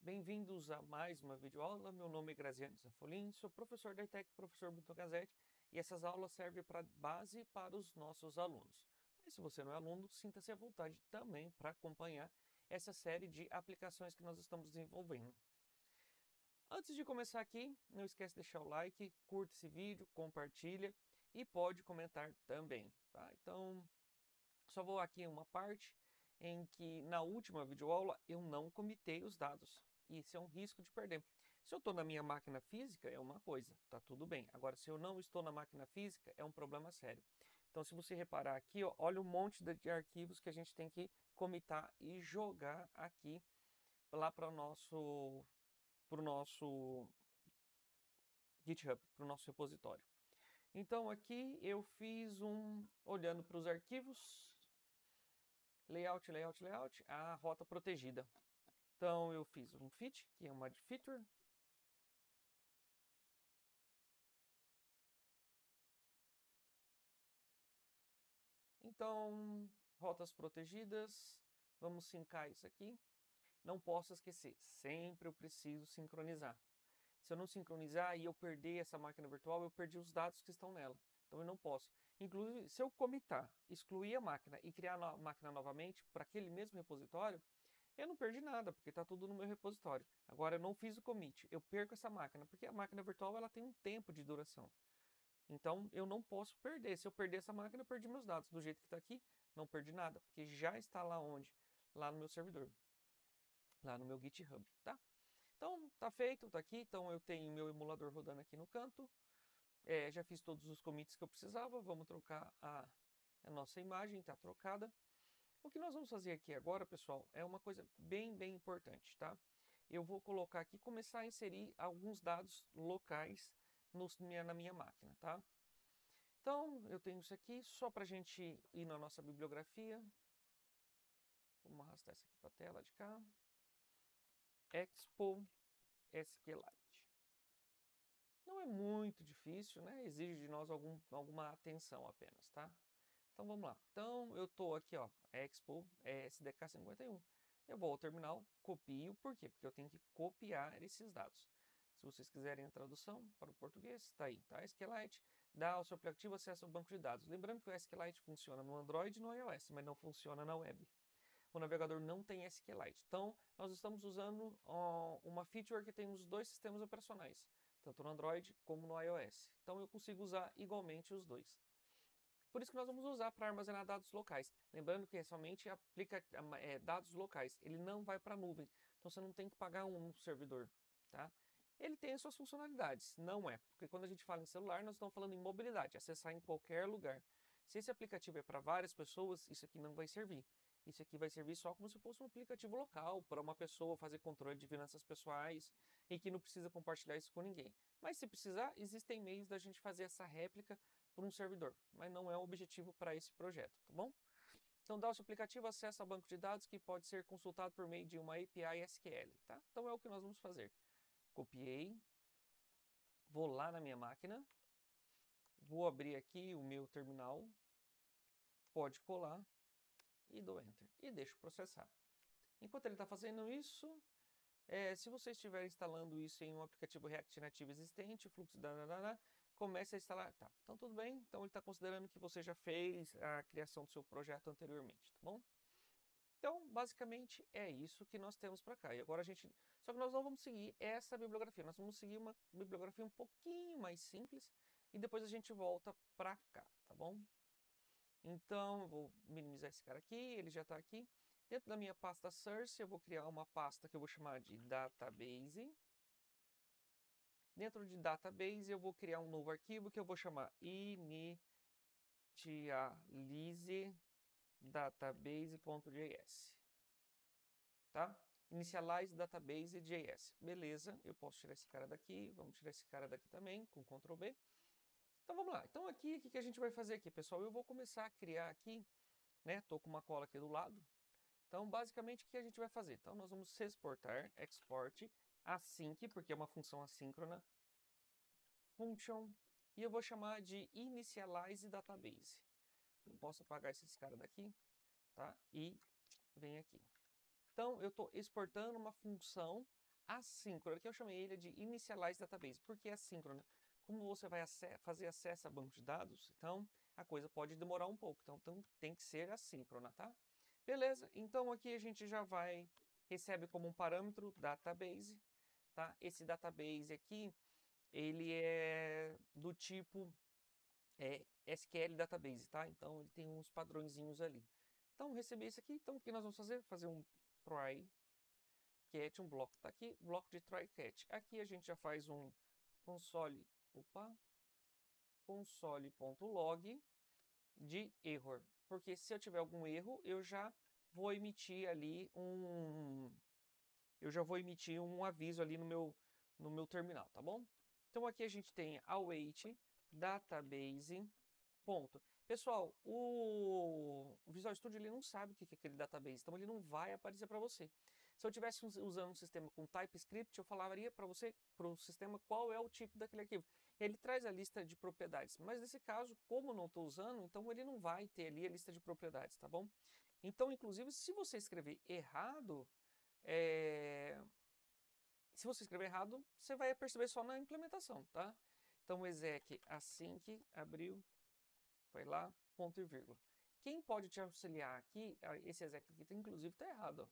bem-vindos a mais uma videoaula. Meu nome é Graziano Zafolin, sou professor da ETEC, professor Bruno Gazzetti, e essas aulas servem para base para os nossos alunos. Mas se você não é aluno, sinta-se à vontade também para acompanhar essa série de aplicações que nós estamos desenvolvendo. Antes de começar aqui, não esquece de deixar o like, curta esse vídeo, compartilha e pode comentar também, tá? Então, só vou aqui em uma parte em que na última videoaula eu não comitei os dados. E isso é um risco de perder. Se eu estou na minha máquina física, é uma coisa, tá tudo bem. Agora, se eu não estou na máquina física, é um problema sério. Então, se você reparar aqui, ó, olha o monte de arquivos que a gente tem que comitar e jogar aqui lá para o nosso GitHub, para o nosso repositório. Então, aqui eu fiz olhando para os arquivos, layout, a rota protegida. Então eu fiz um fit, que é uma feature. Então, rotas protegidas, vamos sincar isso aqui. Não posso esquecer, sempre eu preciso sincronizar. Se eu não sincronizar e eu perder essa máquina virtual, eu perdi os dados que estão nela. Então eu não posso. Inclusive, se eu comitar, excluir a máquina e criar a máquina novamente para aquele mesmo repositório, eu não perdi nada, porque está tudo no meu repositório. Agora, eu não fiz o commit, eu perco essa máquina, porque a máquina virtual ela tem um tempo de duração. Então, eu não posso perder. Se eu perder essa máquina, eu perdi meus dados. Do jeito que está aqui, não perdi nada, porque já está lá onde? Lá no meu servidor, lá no meu GitHub, tá? Então, tá feito, tá aqui. Então, eu tenho meu emulador rodando aqui no canto. Já fiz todos os commits que eu precisava. Vamos trocar a nossa imagem, está trocada. O que nós vamos fazer aqui agora, pessoal, é uma coisa bem importante, tá? Eu vou colocar aqui, começar a inserir alguns dados locais na minha máquina, tá? Então, eu tenho isso aqui, só para a gente ir na nossa bibliografia. Vamos arrastar isso aqui para a tela de cá. Expo SQLite. Não é muito difícil, né? Exige de nós alguma atenção apenas, tá? Então vamos lá. Então eu estou aqui, ó, Expo SDK 51. Eu vou ao terminal, copio, por quê? Porque eu tenho que copiar esses dados. Se vocês quiserem a tradução para o português, está aí, tá? SQLite dá ao seu aplicativo acesso ao banco de dados. Lembrando que o SQLite funciona no Android e no iOS, mas não funciona na web. O navegador não tem SQLite. Então, nós estamos usando uma feature que tem nos dois sistemas operacionais, tanto no Android como no iOS. Então, eu consigo usar igualmente os dois. Por isso que nós vamos usar para armazenar dados locais. Lembrando que somente aplica dados locais. Ele não vai para a nuvem. Então você não tem que pagar um servidor. Tá? Ele tem as suas funcionalidades. Não é. Porque quando a gente fala em celular, nós estamos falando em mobilidade. Acessar em qualquer lugar. Se esse aplicativo é para várias pessoas, isso aqui não vai servir. Isso aqui vai servir só como se fosse um aplicativo local, para uma pessoa fazer controle de finanças pessoais e que não precisa compartilhar isso com ninguém. Mas se precisar, existem meios da gente fazer essa réplica por um servidor, mas não é o objetivo para esse projeto, tá bom? Então, dá o seu aplicativo acesso ao banco de dados que pode ser consultado por meio de uma API SQL, tá? Então, é o que nós vamos fazer. Copiei, vou lá na minha máquina, vou abrir aqui o meu terminal, pode colar e dou Enter. E deixo processar. Enquanto ele está fazendo isso, se você estiver instalando isso em um aplicativo React nativo existente, fluxo comece a instalar. Tá, então tudo bem. Então ele está considerando que você já fez a criação do seu projeto anteriormente, tá bom? Então, basicamente, é isso que nós temos para cá. E agora só que nós não vamos seguir essa bibliografia. Nós vamos seguir uma bibliografia um pouquinho mais simples e depois a gente volta para cá, tá bom? Então, eu vou minimizar esse cara aqui, ele já está aqui. Dentro da minha pasta source, eu vou criar uma pasta que eu vou chamar de database. Dentro de database, eu vou criar um novo arquivo que eu vou chamar initialize database.js. Tá? Initialize database.js. Beleza, eu posso tirar esse cara daqui, vamos tirar esse cara daqui também, com Ctrl B. Então vamos lá. Então aqui, o que a gente vai fazer aqui, pessoal? Eu vou começar a criar aqui, né? Tô com uma cola aqui do lado. Então, basicamente, o que a gente vai fazer? Então, nós vamos exportar, export, async, porque é uma função assíncrona, function, e eu vou chamar de initialize database. Eu posso apagar esses caras daqui, tá? E vem aqui. Então, eu estou exportando uma função assíncrona, que eu chamei ele de Initialize Database. Por que assíncrona? Como você vai fazer acesso a banco de dados, então a coisa pode demorar um pouco. Então tem que ser assíncrona, tá? Beleza, então aqui a gente já recebe como um parâmetro database, tá? Esse database aqui, ele é do tipo SQL Database, tá? Então ele tem uns padrõezinhos ali. Então receber isso aqui, então o que nós vamos fazer? Fazer um try catch, um bloco tá aqui, bloco de try catch. Aqui a gente já faz um console.log de error, porque se eu tiver algum erro, eu já vou emitir ali um aviso ali no meu terminal, tá bom? Então aqui a gente tem await database ponto. Pessoal, o Visual Studio ele não sabe o que é aquele database, então ele não vai aparecer para você. Se eu estivesse usando um sistema com TypeScript, eu falaria para você, para o sistema, qual é o tipo daquele arquivo. Ele traz a lista de propriedades, mas nesse caso, como não estou usando, então ele não vai ter ali a lista de propriedades, tá bom? Então, inclusive, se você escrever errado, você vai perceber só na implementação, tá? Então, exec async abriu, foi lá, ponto e vírgula. Quem pode te auxiliar aqui, esse exec aqui, inclusive, está errado, ó.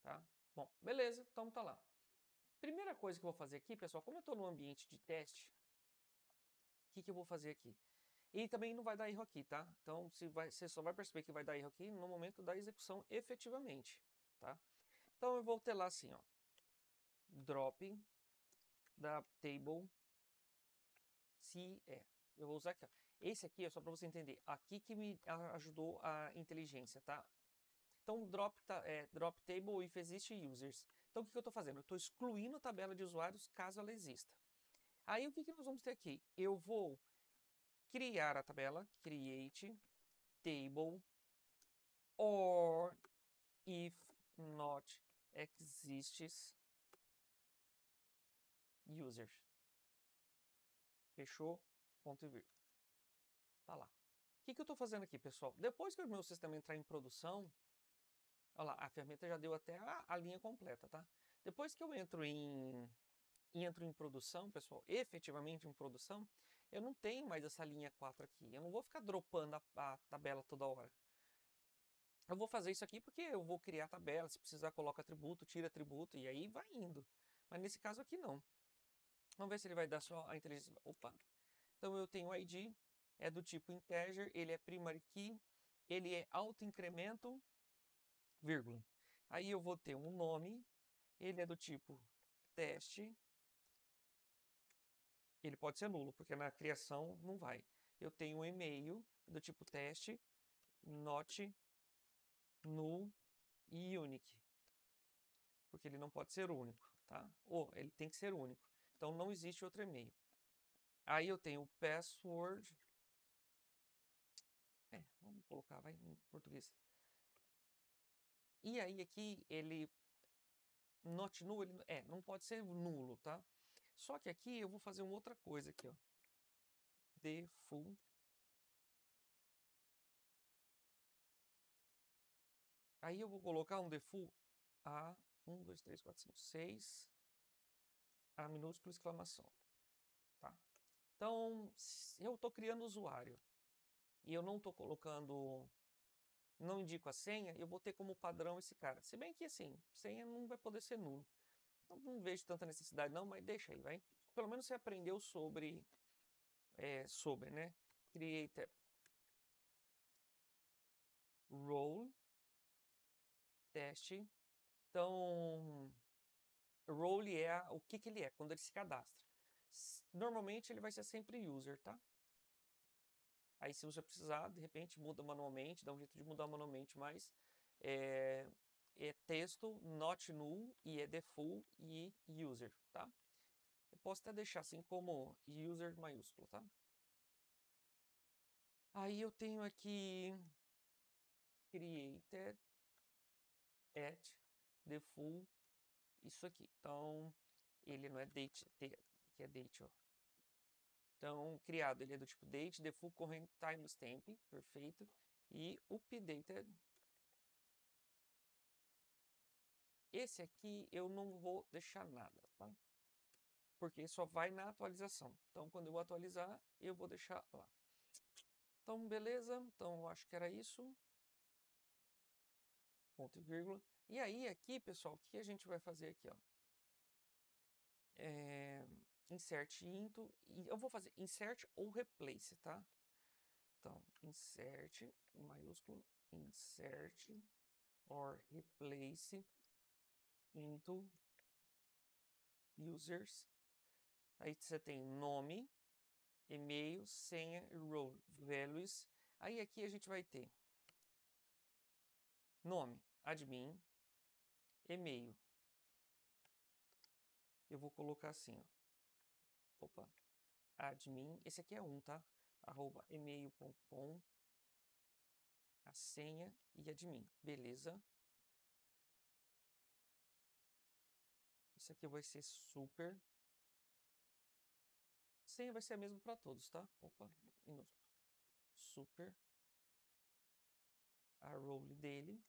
Tá? Bom, beleza, então tá lá. Primeira coisa que eu vou fazer aqui, pessoal, como eu estou no ambiente de teste, o que eu vou fazer aqui? E também não vai dar erro aqui, tá? Então, você só vai perceber que vai dar erro aqui no momento da execução efetivamente, tá? Então, eu vou ter lá assim, ó, drop da table CE. Eu vou usar aqui, ó. Esse aqui é só para você entender. Aqui que me ajudou a inteligência, tá? Então, drop table if exist users. Então, o que eu estou fazendo? Eu estou excluindo a tabela de usuários caso ela exista. Aí, o que nós vamos ter aqui? Eu vou criar a tabela, create table, or if not exists users. Fechou? Ponto e vírgula. Tá lá. O que eu estou fazendo aqui, pessoal? Depois que o meu sistema entrar em produção, olha lá, a ferramenta já deu até a linha completa, tá? Depois que eu entro em produção, pessoal, efetivamente em produção, eu não tenho mais essa linha 4 aqui. Eu não vou ficar dropando a tabela toda hora. Eu vou fazer isso aqui porque eu vou criar a tabela, se precisar coloca atributo, tira atributo e aí vai indo. Mas nesse caso aqui não. Vamos ver se ele vai dar só a inteligência. Opa! Então eu tenho o ID, é do tipo integer, ele é primary key, ele é auto-incremento, vírgula. Aí eu vou ter um nome, ele é do tipo teste, ele pode ser nulo, porque na criação não vai. Eu tenho um e-mail do tipo teste, not null e unique, porque ele não pode ser único, tá? Ou ele tem que ser único. Então não existe outro e-mail. Aí eu tenho o password, vamos colocar, vai em português. E aí aqui ele not null, ele não pode ser nulo, tá? Só que aqui eu vou fazer uma outra coisa aqui, ó. Default. Aí eu vou colocar um default a 1, 2, 3, 4, 5, 6 a minúsculo exclamação, tá? Então, se eu estou criando usuário e eu não estou colocando, não indico a senha, eu vou ter como padrão esse cara. Se bem que assim, senha não vai poder ser nulo. Então, não vejo tanta necessidade não, mas deixa aí, vai. Pelo menos você aprendeu sobre, né? Create role teste. Então, role é o que ele é quando ele se cadastra. Normalmente ele vai ser sempre user, tá? Aí se você precisar, de repente muda manualmente, dá um jeito de mudar manualmente, mas é texto, not null, e é default e user, tá? Eu posso até deixar assim como user maiúsculo, tá? Aí eu tenho aqui created at default, isso aqui. Então, ele não é date, que é date, ó. Então, criado, ele é do tipo date, default corrent timestamp, perfeito, e updated esse aqui eu não vou deixar nada, tá? Porque só vai na atualização. Então, quando eu atualizar, eu vou deixar lá. Então, beleza. Então, eu acho que era isso. Ponto e vírgula. E aí, aqui, pessoal, o que a gente vai fazer aqui, ó? Insert into. E eu vou fazer insert ou replace, tá? Então, insert, maiúsculo, insert or replace into users. Aí você tem nome, e-mail, senha e role, values. Aí aqui a gente vai ter nome, admin, e-mail. Eu vou colocar assim, ó. Opa, admin, esse aqui é tá? @email.com, a senha e admin, beleza? Isso aqui vai ser super. Senha vai ser a mesma para todos, tá? Opa, minúsculo. Super. A role dele,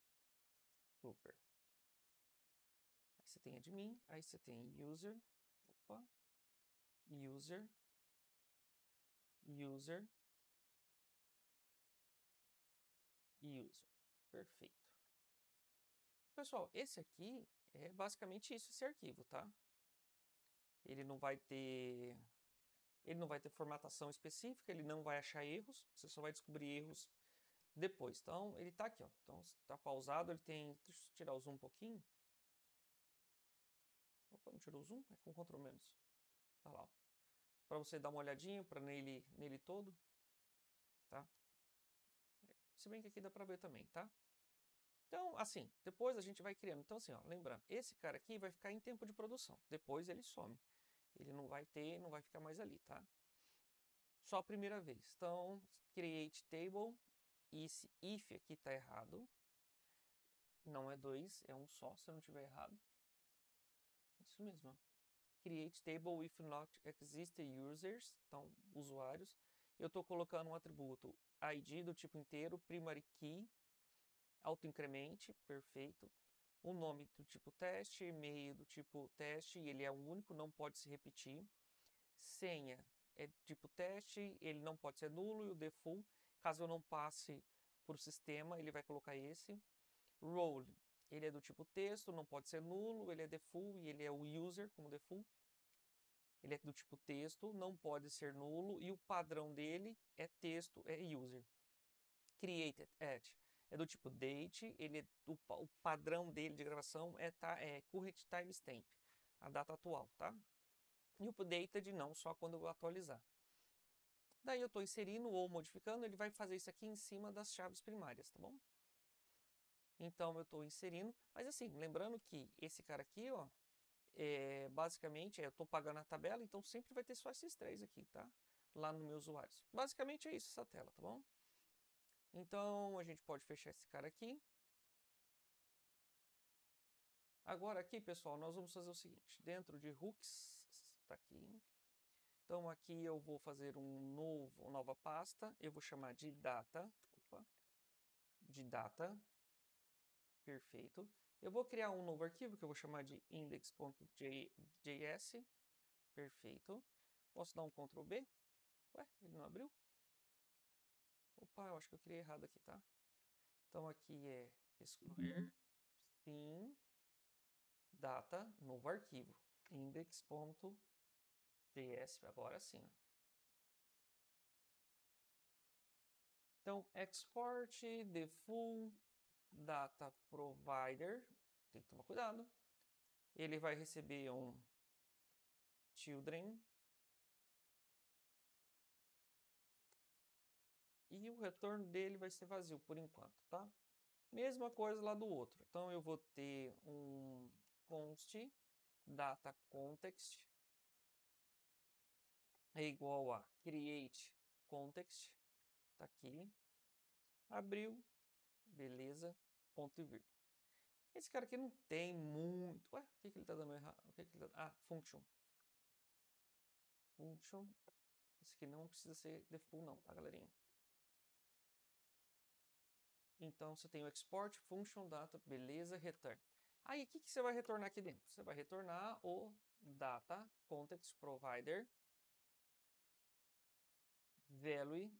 super. Aí você tem admin, aí você tem user, opa, user, user, user. Perfeito. Pessoal, esse aqui é basicamente isso, esse arquivo, tá? Ele não vai ter formatação específica, ele não vai achar erros, você só vai descobrir erros depois. Então, ele tá aqui, ó. Então, está pausado, ele tem... Deixa eu tirar o zoom um pouquinho. Opa, não tirou o zoom? É com Ctrl menos. Tá lá, ó. Para você dar uma olhadinha para nele todo, tá? Se bem que aqui dá para ver também, tá? Então, assim, depois a gente vai criando. Então, assim, ó, lembrando, esse cara aqui vai ficar em tempo de produção. Depois ele some. Ele não vai ficar mais ali, tá? Só a primeira vez. Então, create table. Esse if aqui tá errado. Não é 2, é um só, se eu não tiver errado. Isso mesmo. Create table if not exist users. Então, usuários. Eu estou colocando um atributo ID do tipo inteiro, primary key, autoincremente, perfeito. O nome do tipo teste, e-mail do tipo teste, ele é único, não pode se repetir. Senha é tipo teste, ele não pode ser nulo, e o default, caso eu não passe para o sistema, ele vai colocar esse. Role, ele é do tipo texto, não pode ser nulo, ele é default e ele é o user como default. Ele é do tipo texto, não pode ser nulo, e o padrão dele é texto, é user. Created, add, é do tipo date, o padrão dele de gravação é current timestamp, a data atual, tá? E o updated não, só quando eu atualizar. Daí eu estou inserindo ou modificando, ele vai fazer isso aqui em cima das chaves primárias, tá bom? Então eu estou inserindo, mas assim, lembrando que esse cara aqui, ó, basicamente eu estou pagando a tabela, então sempre vai ter só esses três aqui, tá? Lá no meu usuário. Basicamente é isso, essa tela, tá bom? Então a gente pode fechar esse cara aqui. Agora aqui, pessoal, nós vamos fazer o seguinte. Dentro de hooks, tá aqui. Então aqui eu vou fazer uma nova pasta. Eu vou chamar de data. Opa, de data. Perfeito. Eu vou criar um novo arquivo que eu vou chamar de index.js. Perfeito. Posso dar um Ctrl B? Ué, ele não abriu? Opa, eu acho que eu criei errado aqui, tá? Então aqui é excluir, sim, data, novo arquivo, index.js, agora sim. Então, export the full data provider, tem que tomar cuidado. Ele vai receber um children e o retorno dele vai ser vazio por enquanto, tá? Mesma coisa lá do outro. Então eu vou ter um const data context é igual a create context, tá aqui, abriu, beleza, ponto e vírgula. Esse cara aqui não tem muito... Ué, o que ele tá dando errado? O que ele tá... Ah, function. Function. Esse aqui não precisa ser default não, tá, galerinha? Então, você tem o export, function, data, beleza, return. Aí, o que você vai retornar aqui dentro? Você vai retornar o Data Context Provider Value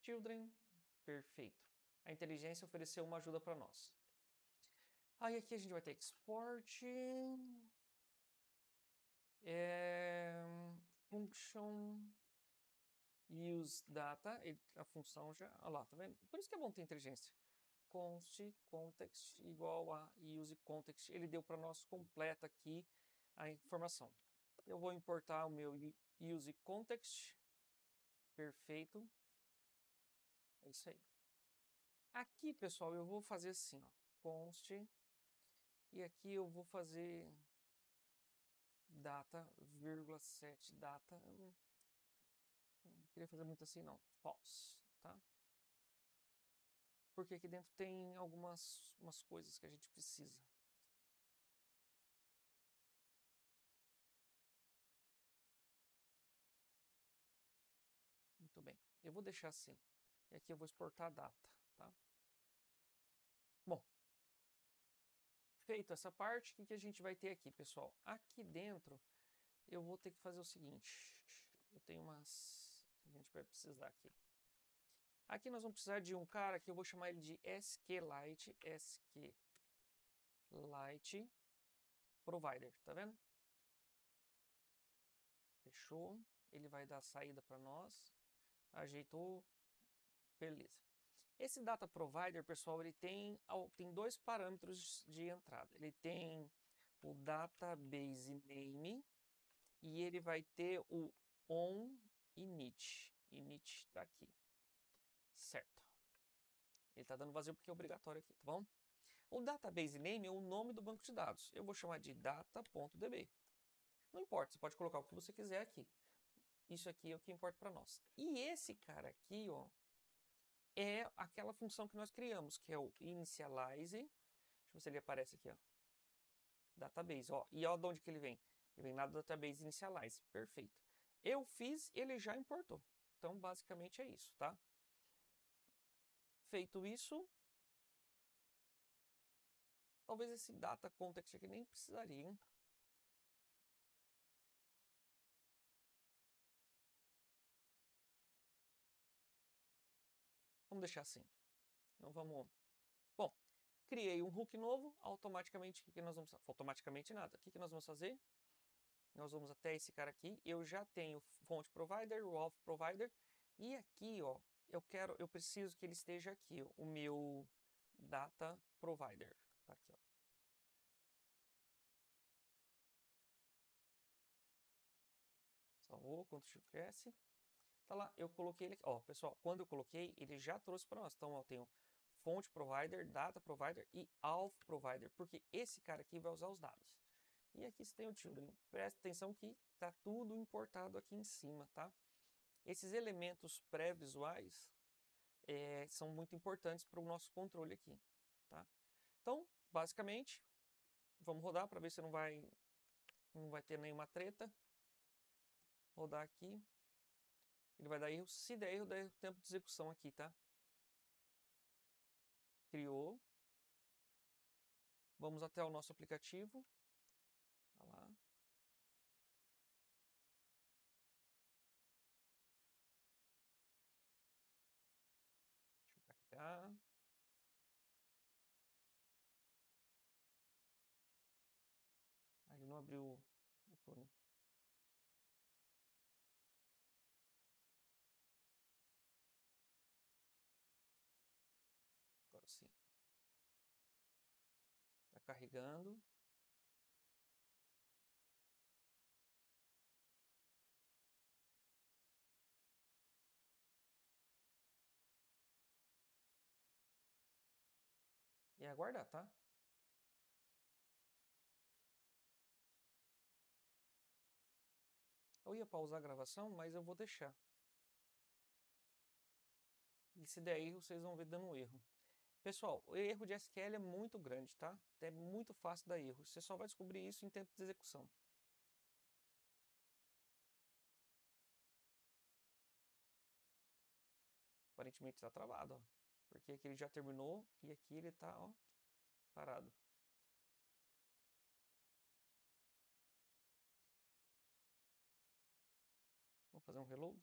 Children. Perfeito. A inteligência ofereceu uma ajuda para nós. Aí aqui a gente vai ter export, function use data, a função já, olha lá, tá vendo? Por isso que é bom ter inteligência. Const context igual a use context, ele deu para nós completa aqui a informação. Eu vou importar o meu use context, perfeito, é isso aí. Aqui, pessoal, eu vou fazer assim, ó, const, e aqui eu vou fazer data, vírgula 7 data, eu não queria fazer muito assim não, false, tá? Porque aqui dentro tem algumas coisas que a gente precisa. Muito bem, eu vou deixar assim, e aqui eu vou exportar a data, tá? Bom, feito essa parte, o que a gente vai ter aqui, pessoal? Aqui dentro, eu vou ter que fazer o seguinte, eu tenho umas que a gente vai precisar aqui. Aqui nós vamos precisar de um cara que eu vou chamar ele de SQLite Provider, tá vendo? Fechou. Ele vai dar saída para nós. Ajeitou. Beleza. Esse Data Provider, pessoal, ele tem dois parâmetros de entrada. Ele tem o Database Name e ele vai ter o onInit. Init está aqui. Certo. Ele está dando vazio porque é obrigatório aqui, tá bom? O Database Name é o nome do banco de dados. Eu vou chamar de data.db. Não importa, você pode colocar o que você quiser aqui. Isso aqui é o que importa para nós. E esse cara aqui, ó, é aquela função que nós criamos, que é o initialize. Deixa eu ver se ele aparece aqui, ó. Database, ó. E ó de onde que ele vem? Ele vem lá do database initialize. Perfeito. Eu fiz, ele já importou. Então, basicamente é isso, tá? Feito isso, talvez esse data context aqui nem precisaria, hein? Vamos deixar assim. Não vamos... Bom, criei um hook novo, automaticamente, o que nós vamos... Automaticamente nada. O que nós vamos fazer? Nós vamos até esse cara aqui. Eu já tenho fonte provider, o auth provider. E aqui, ó, eu preciso que ele esteja aqui, ó, o meu data provider. Tá aqui, ó. Salvou, Ctrl Shift S. Tá lá, eu coloquei ele aqui. Ó, pessoal, quando eu coloquei, ele já trouxe para nós. Então, ó, eu tenho fonte provider, data provider e auth provider, porque esse cara aqui vai usar os dados. E aqui você tem o children. Presta atenção que tá tudo importado aqui em cima, tá? Esses elementos pré-visuais são muito importantes para o nosso controle aqui, tá? Então, basicamente, vamos rodar para ver se não vai ter nenhuma treta. Rodar aqui. Ele vai dar erro. Se der erro, dá tempo de execução aqui, tá? Criou. Vamos até o nosso aplicativo. Tá lá. Deixa eu carregar. Aí não abriu o ícone. Agora sim. Tá carregando. E aguardar, tá? Eu ia pausar a gravação, mas eu vou deixar. E se der erro, vocês vão ver dando erro. Pessoal, o erro de SQL é muito grande, tá? É muito fácil dar erro. Você só vai descobrir isso em tempo de execução. Aparentemente está travado, ó. porque aqui ele já terminou e aqui ele tá, ó, parado. Vamos fazer um reload.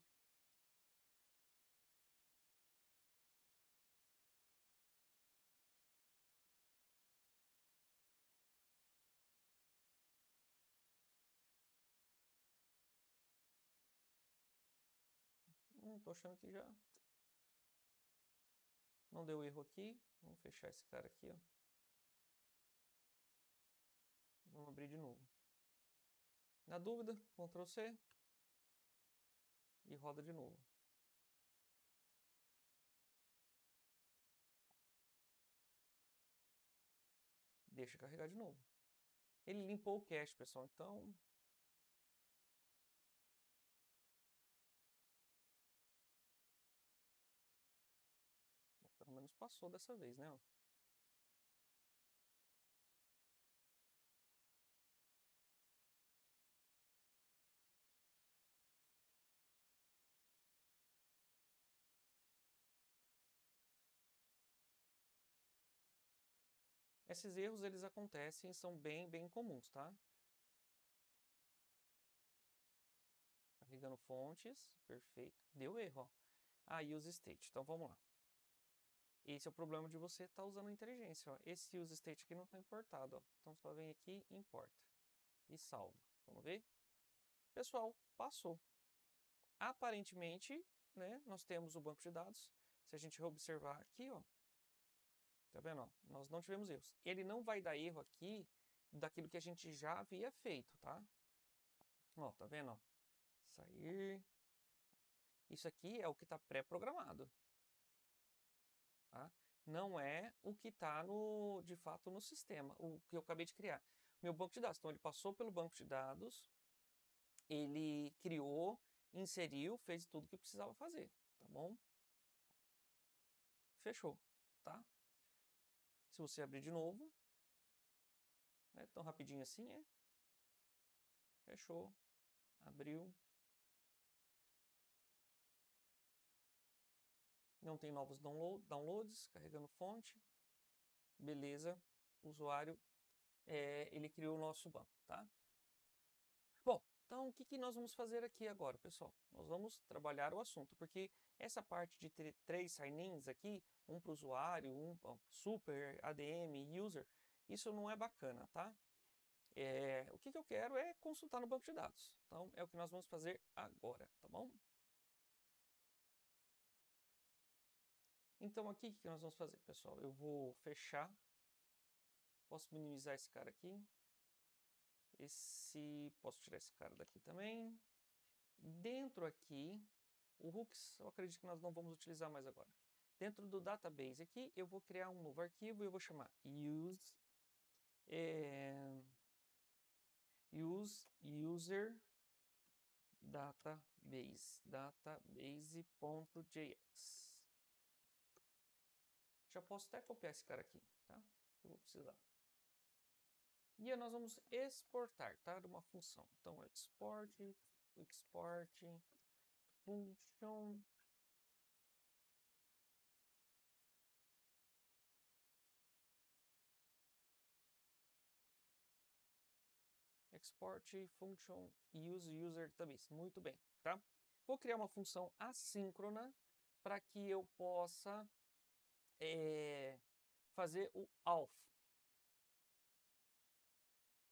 Tô achando que já não deu erro aqui. Vamos fechar esse cara aqui, ó. Vamos abrir de novo. Na dúvida, Ctrl C e roda de novo. Deixa carregar de novo. Ele limpou o cache, pessoal, então pelo menos passou dessa vez, né? Esses erros, eles acontecem e são bem comuns, tá? Carregando fontes, perfeito. Deu erro, ó. Aí use state. Então vamos lá. Esse é o problema de você estar usando a inteligência, ó. Esse use state aqui não está importado, ó. Então só vem aqui e importa. E salva. Vamos ver? Pessoal, passou. Aparentemente, né, nós temos o banco de dados. Se a gente observar aqui, ó, tá vendo? Ó, nós não tivemos erros. Ele não vai dar erro aqui daquilo que a gente já havia feito, tá? Ó, tá vendo? Ó? Sair. Isso aqui é o que está pré-programado. Tá? Não é o que está, de fato, no sistema, o que eu acabei de criar. Meu banco de dados. Então, ele passou pelo banco de dados, ele criou, inseriu, fez tudo o que precisava fazer, tá bom? Fechou, tá? Se você abrir de novo, não é tão rapidinho assim, é? Fechou, abriu. Não tem novos downloads, carregando fonte. Beleza, o usuário, ele criou o nosso banco, tá? Bom, então o que nós vamos fazer aqui agora, pessoal? Nós vamos trabalhar o assunto, porque essa parte de ter 3 sign-ins aqui, um para o usuário, um super, ADM, user, isso não é bacana, tá? O que eu quero é consultar no banco de dados. Então, é o que nós vamos fazer agora, tá bom? Então, aqui, o que nós vamos fazer, pessoal? Eu vou fechar. Posso minimizar esse cara aqui. Posso tirar esse cara daqui também. Dentro aqui, o hooks, eu acredito que nós não vamos utilizar mais agora. Dentro do database aqui, eu vou criar um novo arquivo e eu vou chamar use user database.js. Já posso até copiar esse cara aqui, tá? Eu vou precisar. E aí nós vamos exportar, tá? De uma função. Então, export function use user database. Muito bem, tá? Vou criar uma função assíncrona para que eu possa fazer o auth.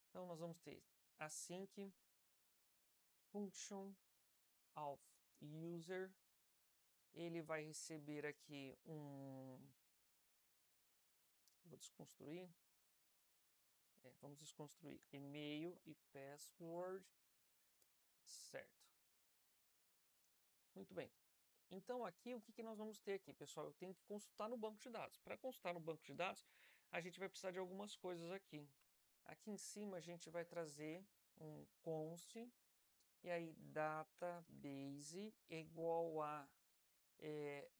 Então, nós vamos ter async function auth user. Ele vai receber aqui vou desconstruir. Vamos desconstruir e-mail e password. Certo. Muito bem. Então, aqui, o que nós vamos ter aqui, pessoal? Eu tenho que consultar no banco de dados. Para consultar no banco de dados, a gente vai precisar de algumas coisas aqui. Aqui em cima, a gente vai trazer um const, e aí database igual a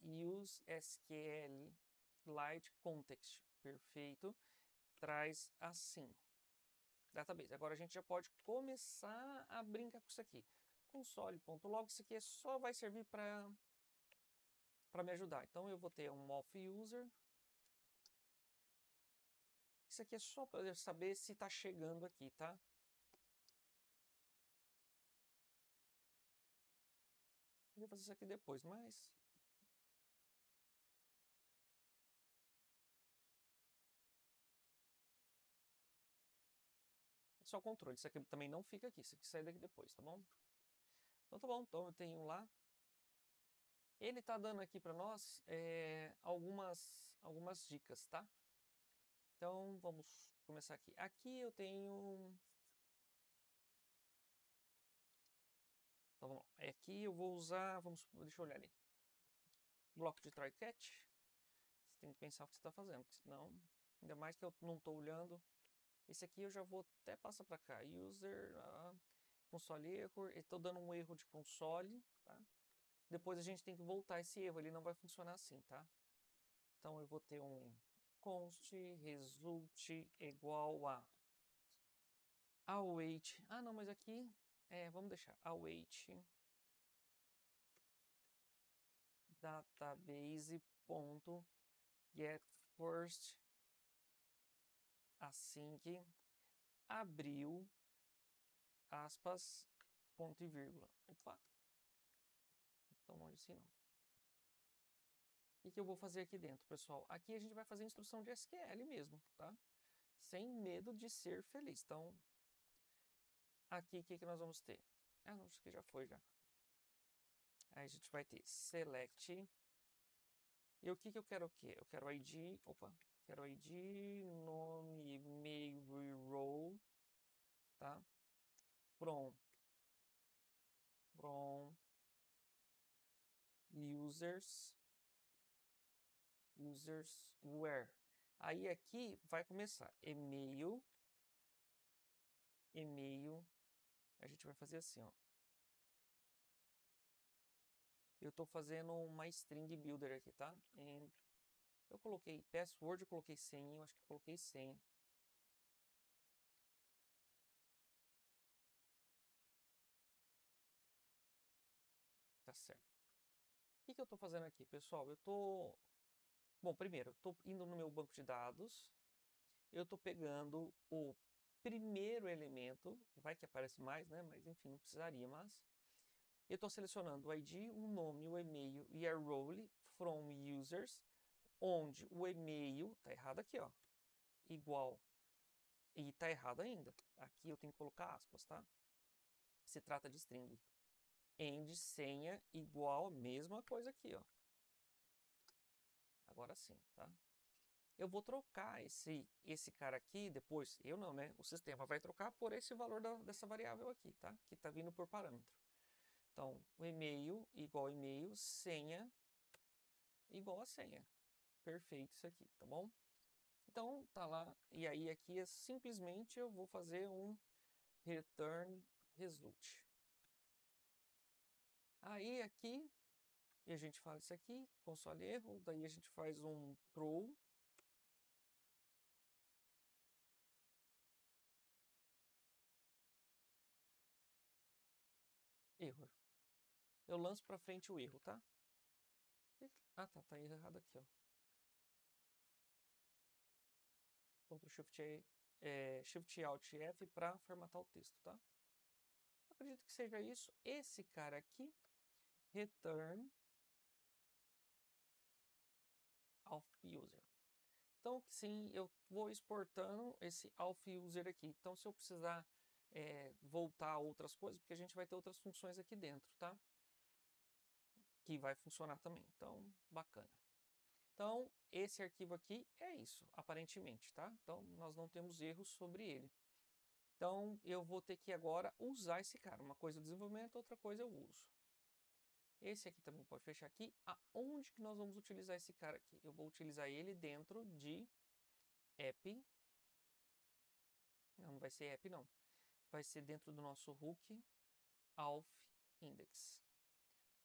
use SQLite context. Perfeito. Traz assim. Database. Agora a gente já pode começar a brincar com isso aqui. Console.log, isso aqui só vai servir para para me ajudar. Então eu vou ter um auth user. Isso aqui é só para eu saber se está chegando aqui, tá? Eu vou fazer isso aqui depois, mas... é só controle. Isso aqui também não fica aqui. Isso aqui sai daqui depois, tá bom? Então tá bom. Então eu tenho lá. Ele tá dando aqui para nós algumas dicas, tá? Então vamos começar aqui. Aqui eu tenho... então vamos lá. Aqui eu vou usar... deixa eu olhar ali. Bloco de try catch. Você tem que pensar o que você está fazendo, porque senão... ainda mais que eu não estou olhando. Esse aqui eu já vou até passar para cá. User, console erro. Estou dando um erro de console, tá? Depois a gente tem que voltar esse erro. Ele não vai funcionar assim, tá? Então eu vou ter um const result igual a await. Ah, não, mas aqui vamos deixar await database.get first async abriu aspas ponto e vírgula. Opa. Então não assim não. O que eu vou fazer aqui dentro, pessoal? Aqui a gente vai fazer instrução de SQL mesmo, tá? Sem medo de ser feliz. Então, aqui o que nós vamos ter? Ah, não, acho que já foi já. Aí a gente vai ter select. E o que eu quero o quê? Eu quero ID, quero ID, nome, e-mail, role, tá? From users where. Aí aqui vai começar e-mail, a gente vai fazer assim, ó. Eu estou fazendo uma string builder aqui, tá? Eu coloquei password, eu coloquei senha, eu acho que eu coloquei senha. Tá certo. O que eu estou fazendo aqui, pessoal? Eu estou... bom, primeiro, eu estou indo no meu banco de dados. Eu estou pegando o primeiro elemento. Vai que aparece mais, né? Mas, enfim, não precisaria, mas... eu estou selecionando o ID, o nome, o e-mail e a role from users, onde o e-mail, tá errado aqui, ó, igual, e tá errado ainda. Aqui eu tenho que colocar aspas, tá? Se trata de string. End senha igual, mesma coisa aqui, ó. Agora sim, tá? Eu vou trocar esse cara aqui depois, eu não, né? O sistema vai trocar por esse valor dessa variável aqui, tá? Que tá vindo por parâmetro. Então, o e-mail igual e-mail, senha igual a senha. Perfeito isso aqui, tá bom? Então, tá lá. E aí aqui é simplesmente eu vou fazer um return result. Aí aqui, e a gente fala isso aqui, console erro, daí a gente faz um throw. Error. Eu lanço para frente o erro, tá? Ah, tá errado aqui, ó. Ctrl Shift Alt F para formatar o texto, tá? Acredito que seja isso. Esse cara aqui, return auth user. Então, sim, eu vou exportando esse auth user aqui. Então, se eu precisar voltar a outras coisas, porque a gente vai ter outras funções aqui dentro, tá? Que vai funcionar também. Então, bacana. Então, esse arquivo aqui é isso, aparentemente, tá? Então, nós não temos erros sobre ele. Então, eu vou ter que agora usar esse cara. Uma coisa é o desenvolvimento, outra coisa é o uso. Esse aqui também pode fechar aqui. Aonde que nós vamos utilizar esse cara aqui? Eu vou utilizar ele dentro de app. Não vai ser app, não. Vai ser dentro do nosso hook auth index.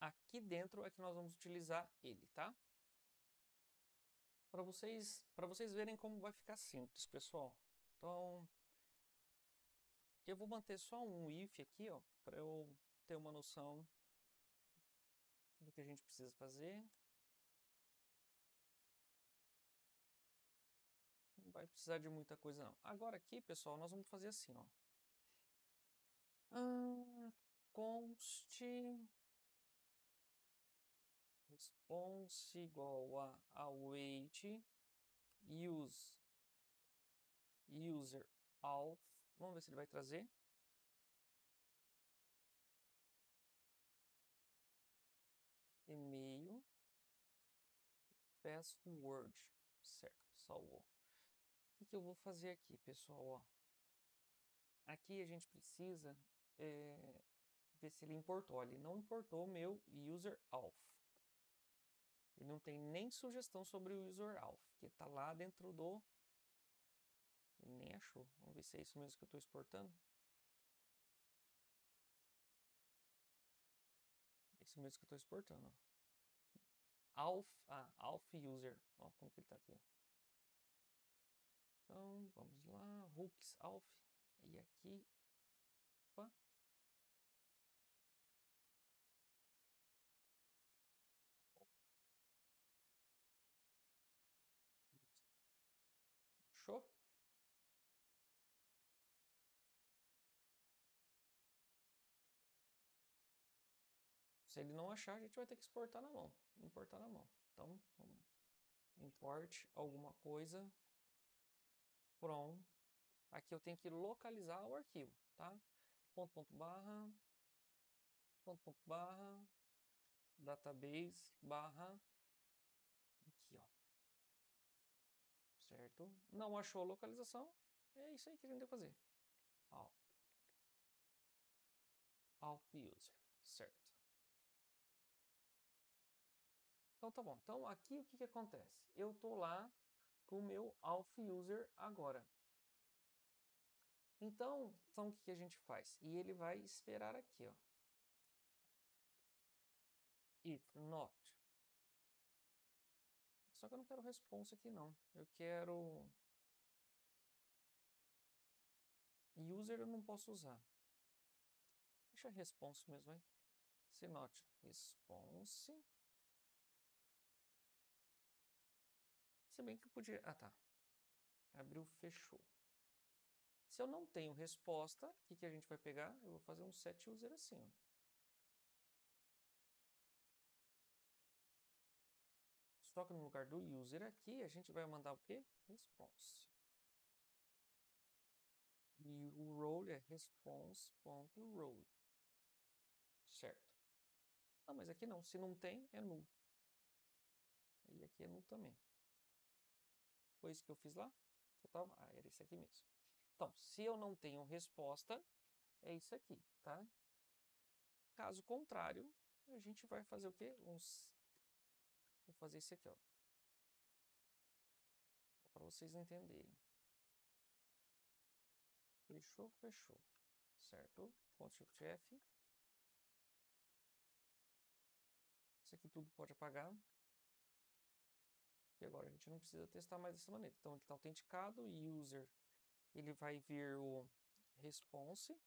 Aqui dentro é que nós vamos utilizar ele, tá? Para vocês verem como vai ficar simples, pessoal. Então, eu vou manter só um if aqui, ó, para eu ter uma noção do que a gente precisa fazer. vai precisar de muita coisa não. Agora aqui, pessoal, nós vamos fazer assim, ó. Const response igual a await user auth. Vamos ver se ele vai trazer. E-mail, password, certo, salvou. O que eu vou fazer aqui, pessoal? Ó, aqui a gente precisa ver se ele importou. Ele não importou o meu user auth. Ele não tem nem sugestão sobre o user auth, que está lá dentro do... Ele nem achou. Vamos ver se é isso mesmo que eu estou exportando. É isso mesmo que eu estou exportando. Ó. Auth user. Ó, como que ele está aqui? Ó. Então, vamos lá. Hooks auth. E aqui... Opa. Show? Se ele não achar, a gente vai ter que exportar na mão. Importar na mão. Então, vamos lá. Import alguma coisa from. Aqui eu tenho que localizar o arquivo, tá? Ponto, database, aqui, ó. Certo? Não achou a localização? É isso aí que a gente tem que fazer. Auth user, certo? Então tá bom. Então aqui o que acontece? Eu tô lá com o meu auth user agora. Então o que a gente faz? E ele vai esperar aqui, ó. If not. Só que eu não quero response aqui não. Eu quero user, eu não posso usar. Deixa response mesmo, hein? Se not response. Se bem que eu podia... Ah, tá. Abriu, fechou. Se eu não tenho resposta, o que a gente vai pegar? Eu vou fazer um set user assim, ó. Só que no lugar do user aqui, a gente vai mandar o quê? Response. E o role é response.role. Certo. Não, mas aqui não. Se não tem, é null. E aqui é null também. Foi isso que eu fiz lá? Era esse aqui mesmo. Então, se eu não tenho resposta, é isso aqui, tá? Caso contrário, a gente vai fazer o quê? Vou fazer isso aqui, ó. Para vocês entenderem. Fechou, fechou. Certo? Ctrl F. Isso aqui tudo pode apagar. E agora a gente não precisa testar mais dessa maneira. Então ele está autenticado, user, ele vai vir o response.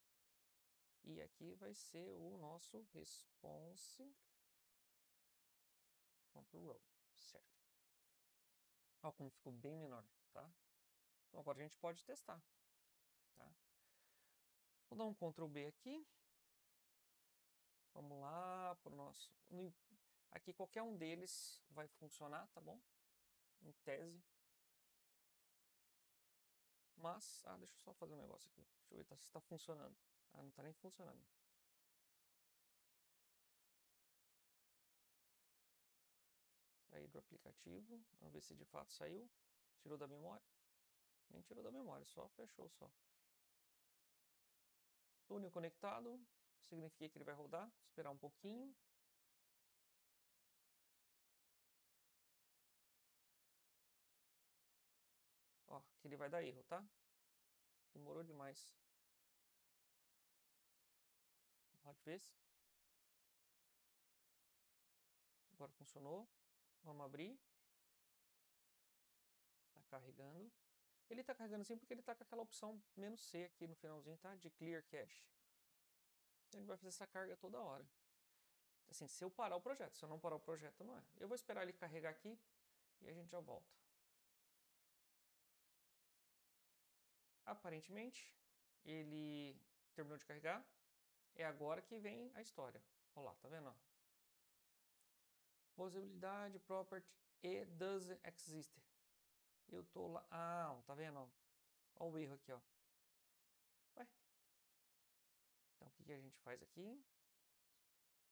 E aqui vai ser o nosso response.row, certo? Olha como ficou bem menor, tá? Então agora a gente pode testar, tá? Vou dar um Ctrl B aqui. Vamos lá para o nosso... Aqui qualquer um deles vai funcionar, tá bom? Em tese. Mas, deixa eu só fazer um negócio aqui. Deixa eu ver se está funcionando. Não está nem funcionando. Sair do aplicativo. Vamos ver se de fato saiu. Tirou da memória. Nem tirou da memória, só fechou só. Túnel conectado. Significa que ele vai rodar. Esperar um pouquinho. Ó, que ele vai dar erro, tá? Demorou demais. Hotfix. Agora funcionou. Vamos abrir. Tá carregando. Ele tá carregando assim porque ele tá com aquela opção "-c" aqui no finalzinho, tá? De clear cache. Ele vai fazer essa carga toda hora. Assim, se eu parar o projeto. Se eu não parar o projeto, não é. Eu vou esperar ele carregar aqui e a gente já volta. Aparentemente, ele terminou de carregar. É agora que vem a história. Olha lá, tá vendo? Possibilidade, property e does exist. Eu tô lá. Ah, tá vendo? Olha o erro aqui, ó. Ué? Então, o que a gente faz aqui?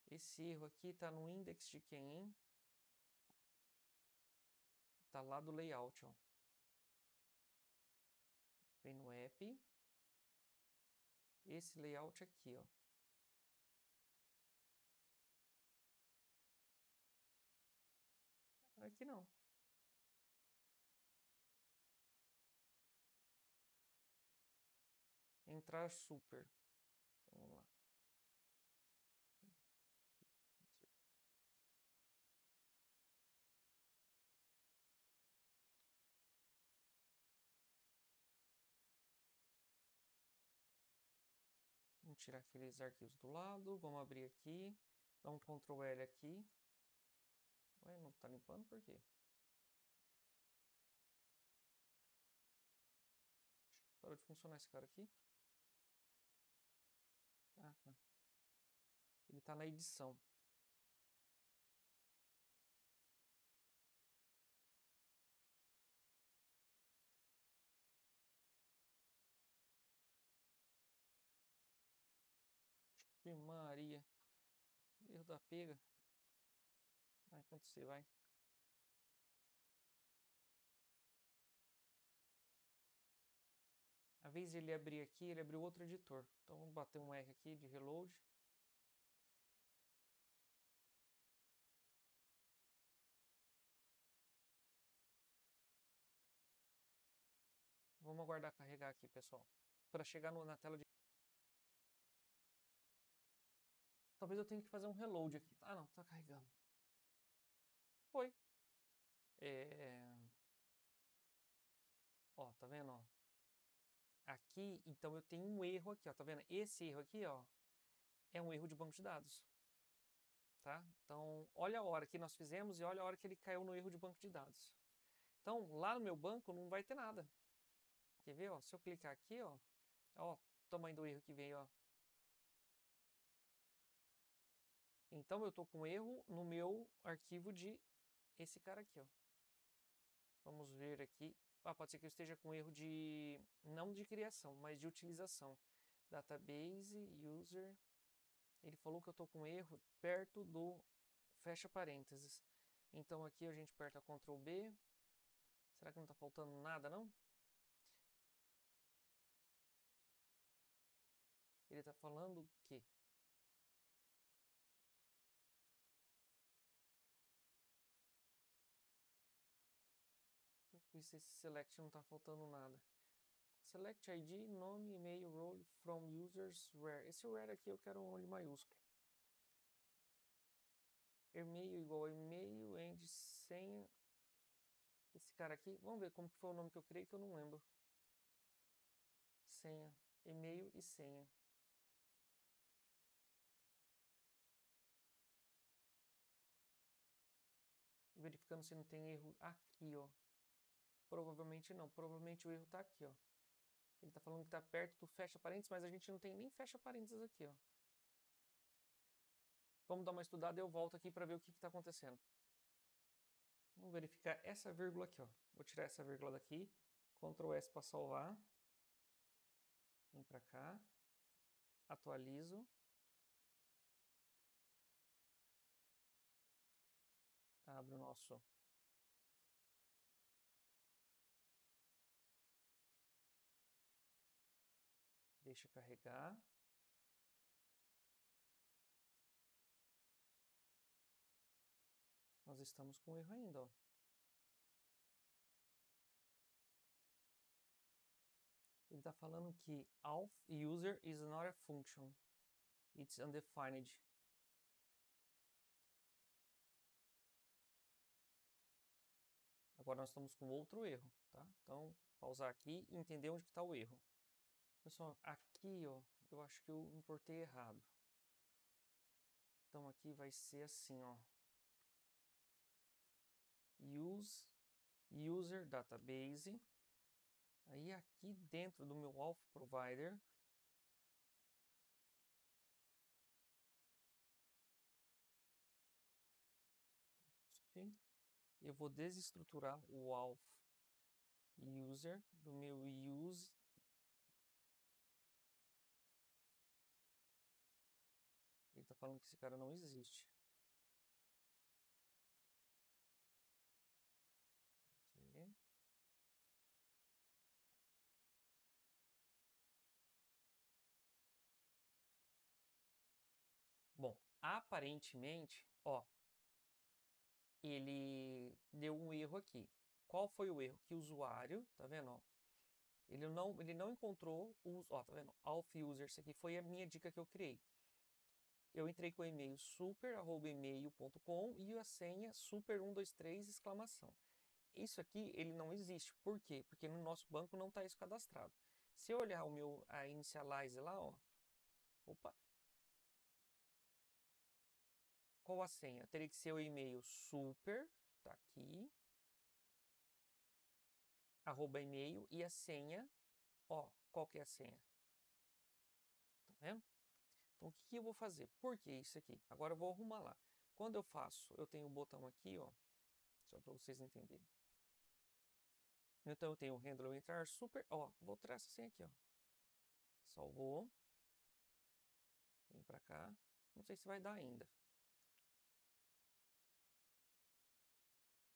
Esse erro aqui tá no index de quem? Tá lá do layout, ó. Vem no app. Esse layout aqui, ó. Aqui não. Entrar super. Vamos lá. Vamos tirar aqueles arquivos do lado. Vamos abrir aqui. Dá um Ctrl L aqui. Ué, não tá limpando por quê? Parou de funcionar esse cara aqui? Ah, tá. Ele tá na edição. Que Maria. Erro da pega. Vai acontecer, vai. A vez de ele abrir aqui, ele abriu outro editor. Então vamos bater um R aqui de reload. Vamos aguardar carregar aqui, pessoal. Para chegar na tela de... Talvez eu tenha que fazer um reload aqui. Ah, não, tá carregando. Foi. Ó, tá vendo, ó? Aqui, então eu tenho um erro aqui, ó. Tá vendo? Esse erro aqui, ó, é um erro de banco de dados. Tá? Então, olha a hora que nós fizemos e olha a hora que ele caiu no erro de banco de dados. Então, lá no meu banco não vai ter nada. Quer ver, ó? Se eu clicar aqui, ó, o tamanho do erro que veio, ó. Então, eu tô com erro no meu arquivo de esse cara aqui, ó. Vamos ver aqui. Ah, pode ser que eu esteja com erro de... não de criação, mas de utilização. Database, user... Ele falou que eu tô com erro perto do fecha parênteses. Então, aqui a gente aperta Ctrl B. Será que não tá faltando nada, não? Ele está falando que esse select não está faltando nada. Select ID, nome, e-mail, role, from users, where. Esse where aqui eu quero um olho maiúsculo. E-mail igual a e-mail, end, senha. Esse cara aqui, vamos ver como que foi o nome que eu criei que eu não lembro. Senha, e-mail e senha. Verificando se não tem erro aqui, ó. Provavelmente não, provavelmente o erro está aqui, ó. Ele está falando que está perto do fecha parênteses, mas a gente não tem nem fecha parênteses aqui, ó. Vamos dar uma estudada e eu volto aqui para ver o que está acontecendo. Vamos verificar essa vírgula aqui, ó. Vou tirar essa vírgula daqui. Ctrl S para salvar. Vem para cá. Atualizo. Abre o nosso... Deixa carregar. Nós estamos com erro ainda, ó. Ele está falando que auth user is not a function. It's undefined. Agora nós estamos com outro erro, tá? Então, pausar aqui e entender onde está o erro. Pessoal, aqui, ó, eu acho que eu importei errado. Então, aqui vai ser assim, ó. Use user database. Aí aqui dentro do meu Auth Provider, eu vou desestruturar o Auth User do meu Use. Ele está falando que esse cara não existe. Bom, aparentemente, ó, ele deu um erro aqui. Qual foi o erro? Que o usuário, tá vendo, ó? Ele não encontrou os, ó, tá vendo? Auth user, isso aqui foi a minha dica que eu criei. Eu entrei com o e-mail super@email.com e a senha super123 exclamação. Isso aqui ele não existe. Por quê? Porque no nosso banco não está isso cadastrado. Se eu olhar o meu initialize lá, ó, opa, qual a senha? Teria que ser o e-mail super, tá aqui, @email e a senha, ó, qual que é a senha? Tá vendo? Então o que eu vou fazer? Por que isso aqui? Agora eu vou arrumar lá. Quando eu faço, eu tenho um botão aqui, ó, só para vocês entenderem. Então eu tenho o handle entrar super, ó, vou tirar essa senha aqui, ó. Salvou. Vem para cá. Não sei se vai dar ainda.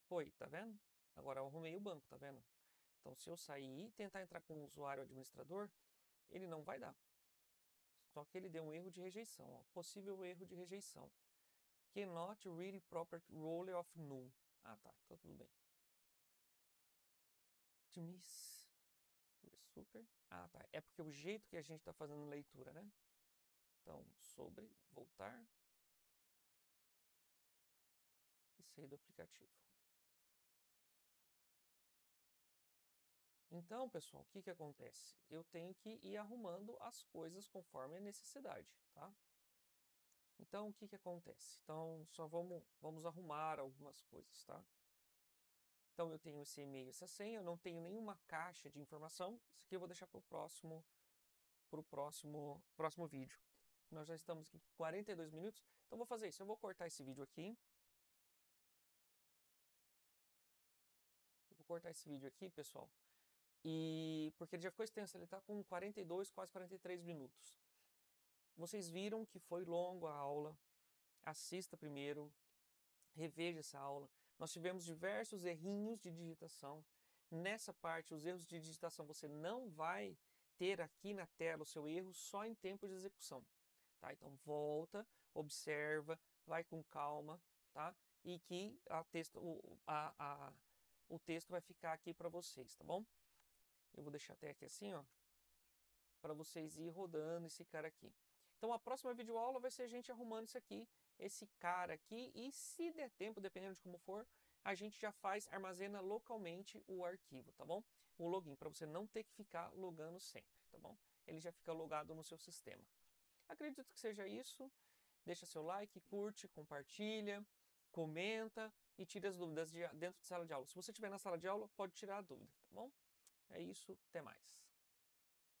Foi, tá vendo? Agora eu arrumei o banco, tá vendo? Então, se eu sair e tentar entrar com o usuário administrador, ele não vai dar. Só que ele deu um erro de rejeição, ó. Possível erro de rejeição. Cannot read proper role of null. Ah, tá. Então, tudo bem. Dismiss. Super. Ah, tá. É porque o jeito que a gente está fazendo leitura, né? Então, sobre, voltar. E sair do aplicativo. Então, pessoal, o que que acontece? Eu tenho que ir arrumando as coisas conforme a necessidade, tá? Então, o que que acontece? Então, só vamos arrumar algumas coisas, tá? Então, eu tenho esse e-mail, essa senha, eu não tenho nenhuma caixa de informação. Isso aqui eu vou deixar para o próximo vídeo. Nós já estamos aqui com 42 minutos, então vou fazer isso. Eu vou cortar esse vídeo aqui. Vou cortar esse vídeo aqui, pessoal. E porque ele já ficou extenso, ele está com 42, quase 43 minutos. Vocês viram que foi longo a aula. Assista primeiro, reveja essa aula. Nós tivemos diversos errinhos de digitação. Nessa parte, os erros de digitação, você não vai ter aqui na tela o seu erro só em tempo de execução. Tá? Então, volta, observa, vai com calma, tá? E que o texto vai ficar aqui para vocês, tá bom? Eu vou deixar até aqui assim, ó, para vocês ir rodando esse cara aqui. Então, a próxima videoaula vai ser a gente arrumando isso aqui, esse cara aqui, e se der tempo, dependendo de como for, a gente já armazena localmente o arquivo, tá bom? O login, para você não ter que ficar logando sempre, tá bom? Ele já fica logado no seu sistema. Acredito que seja isso. Deixa seu like, curte, compartilha, comenta e tira as dúvidas dentro de sala de aula. Se você estiver na sala de aula, pode tirar a dúvida, tá bom? É isso, até mais.